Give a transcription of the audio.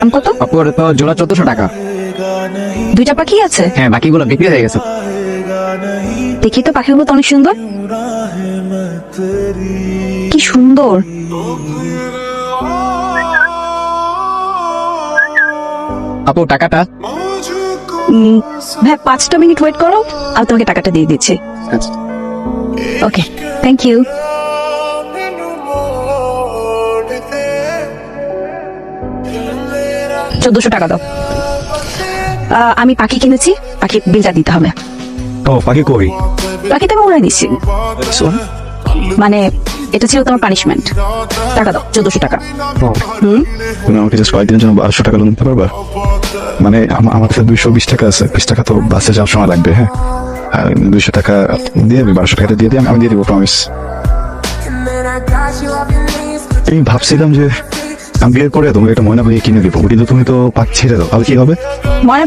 দাম কত? আপুর তো জোড়া 1400 টাকা। দুইটা পাখি আছে? হ্যাঁ, বাকিগুলো বিক্রি হয়ে গেছে। দেখি তো, পাখিগুলো তো অনেক সুন্দর। কি সুন্দর। আপু টাকাটা। ভাই 5টা মিনিট ওয়েট করো, আমি তোমাকে টাকাটা দিয়ে দিচ্ছি। আচ্ছা। ওকে, থ্যাংক ইউ। $1400 দাও। আমি পাখি কিনেছি, পাখি বিলটা দিতে হবে। ও পাখি কই? পাখিটা আমি উড়াই দিচ্ছি। মানে এটা ছিল তোমার পানিশমেন্ট। টাকা দাও, $1400। তুমি আমাকে জাস্ট কয়েকদিনের জন্য 1200 টাকা লোন দিতে পারবা? মানে আমার কাছে 220 টাকা আছে, 20 টাকা তো বাসে যাওয়ার সময় লাগবে। হ্যাঁ, আর 200 টাকা দিয়ে 1200 টাকাটা দিয়ে আমি দিয়ে দিব, প্রমিস। আমি ভাবছিলাম যে আমি বিয়ের পরে তোমাকে একটা ময়না বানিয়ে কিনে দিব, কিন্তু তুমি তো পাখি ছেড়ে দাও, তাহলে কি হবে? ময়না